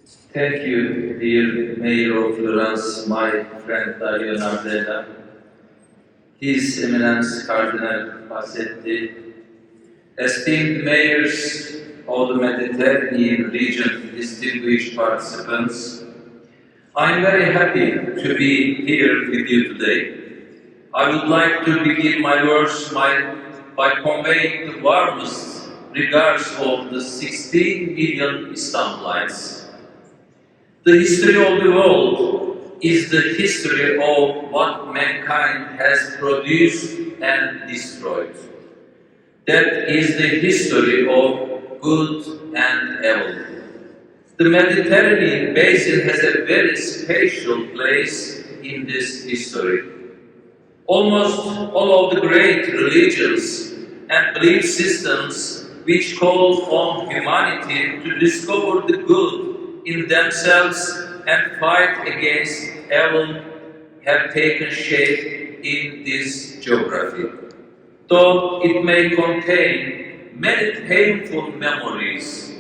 Thank you, dear Mayor of Floransa, my friend Dario Nardella, His Eminence Cardinal Bassetti, esteemed mayors of the Mediterranean region, distinguished participants, I am very happy to be here with you today. I would like to begin my words by conveying the warmest regards of the 16 million Istanbulites. The history of the world is the history of what mankind has produced and destroyed. That is the history of good and evil. The Mediterranean basin has a very special place in this history. Almost all of the great religions and belief systems which call on humanity to discover the good in themselves and fight against evil have taken shape in this geography. Though it may contain many painful memories,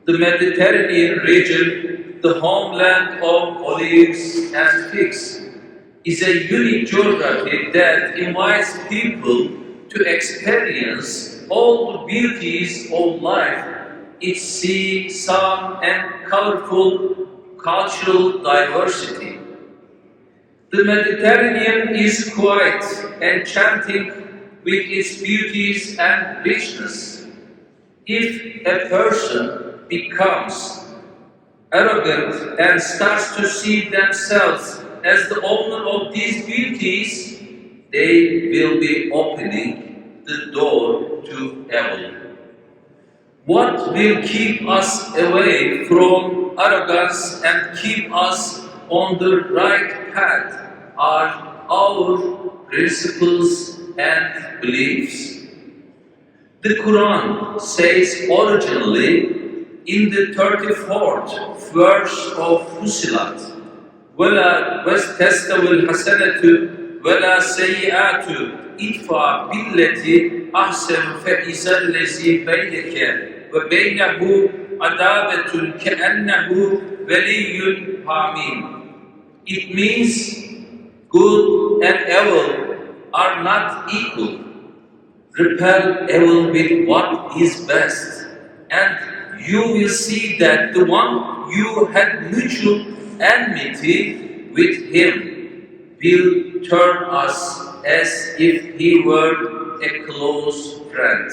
the Mediterranean region, the homeland of olives and figs, is a unique geography that invites people to experience all the beauties of life, its sea, sun, and colorful cultural diversity. The Mediterranean is quite enchanting with its beauties and richness. If a person becomes arrogant and starts to see themselves as the owner of these beauties, they will be opening the door to evil. What will keep us away from arrogance and keep us on the right path are our principles and beliefs. The Quran says originally in the 34th verse of Fussilat, وَلَا وَاسْتَسْتَوِ الْحَسَنَةُ وَلَا سَيِّئَاتُ اِدْفَعْ بِالَّتِي أَحْسَنُ فَإِذَا الَّذِي بَيْنَكَ وَبَيْنَهُ عَدَاوَةٌ كَأَنَّهُ وَلِيٌّ حَمِيمٌ. It means good and evil are not equal. Repel evil with what is best, and you will see that the one you had mutual enmity with him will turn us as if he were a close friend.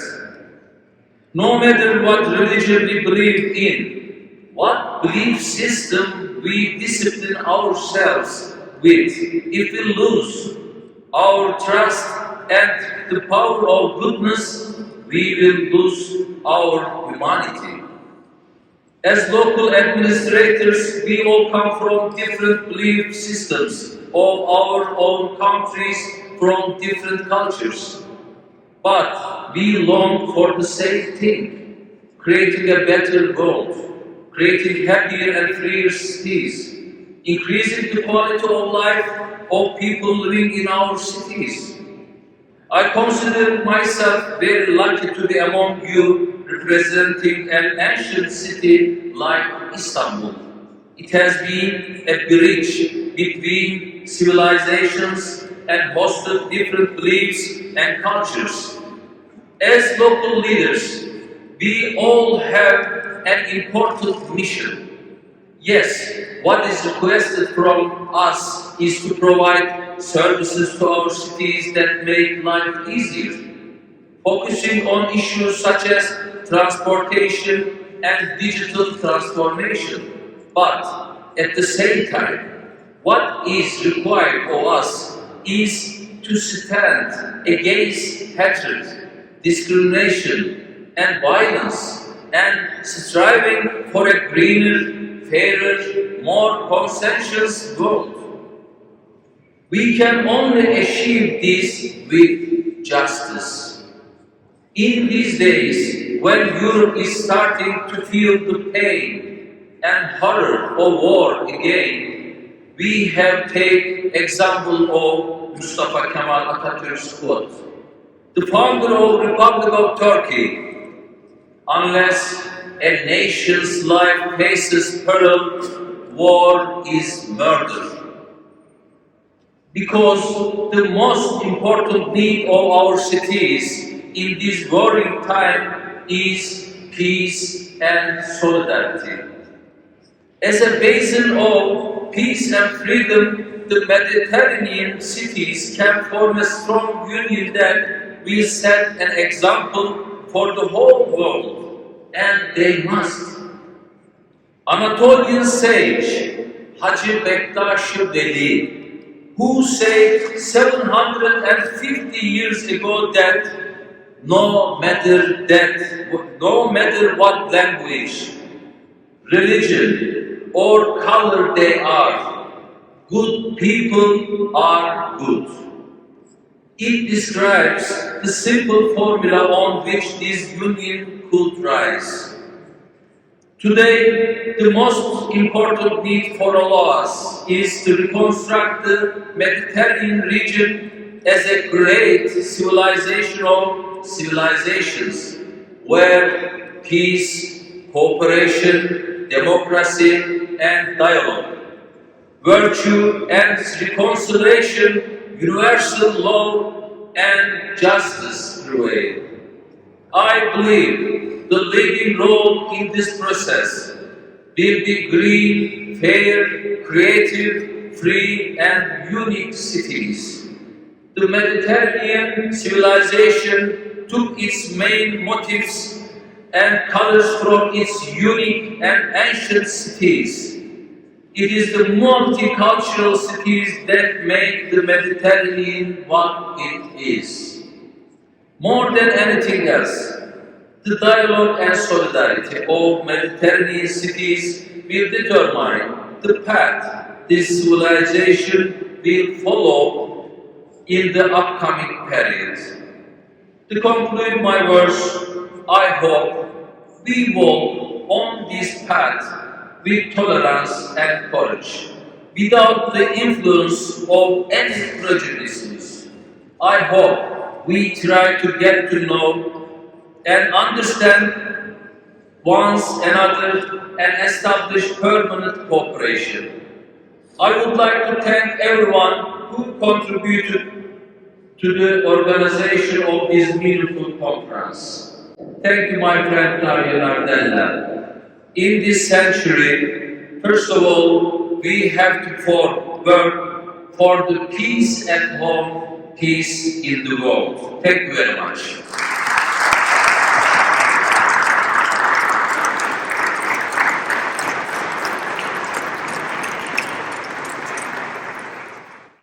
No matter what religion we believe in, what belief system we discipline ourselves with, if we lose our trust and the power of goodness, we will lose our humanity. As local administrators, we all come from different belief systems of our own countries, from different cultures. But we long for the same thing, creating a better world, creating happier and freer cities, increasing the quality of life of people living in our cities. I consider myself very lucky to be among you, representing an ancient city like Istanbul. It has been a bridge between civilizations and hosted different beliefs and cultures. As local leaders, we all have an important mission. Yes, what is requested from us is to provide services to our cities that make life easier, focusing on issues such as transportation and digital transformation. But at the same time, what is required of us is to stand against hatred, discrimination, and violence, and striving for a greener, fairer, more conscientious world. We can only achieve this with justice. In these days, when Europe is starting to feel the pain and horror of war again, we have taken example of Mustafa Kemal Atatürk's quote, the founder of the Republic of Turkey. Unless a nation's life faces peril, war is murder. Because the most important need of our cities in this warring time is peace and solidarity. As a basin of peace and freedom, the Mediterranean cities can form a strong union that will set an example for the whole world, and they must. Anatolian sage Hacı Bektaş-ı Veli, who said 750 years ago that no matter what language, religion, or color they are, good people are good. It describes the simple formula on which this union could rise. Today, the most important need for all of us is to reconstruct the Mediterranean region as a great civilization of civilizations, where peace, cooperation, democracy, and dialogue, virtue and reconciliation, universal law, and justice prevail. I believe the leading role in this process will be green, fair, creative, free, and unique cities. The Mediterranean civilization took its main motifs and colors from its unique and ancient cities. It is the multicultural cities that make the Mediterranean what it is. More than anything else, the dialogue and solidarity of Mediterranean cities will determine the path this civilization will follow in the upcoming period. To conclude my words, I hope we walk on this path with tolerance and courage, without the influence of any prejudices. I hope we try to get to know and understand one another and establish permanent cooperation. I would like to thank everyone who contributed to the organization of this meaningful conference. Thank you, my friend Dario Nardella. In this century, first of all, we have to work for the peace at home, peace in the world. Thank you very much.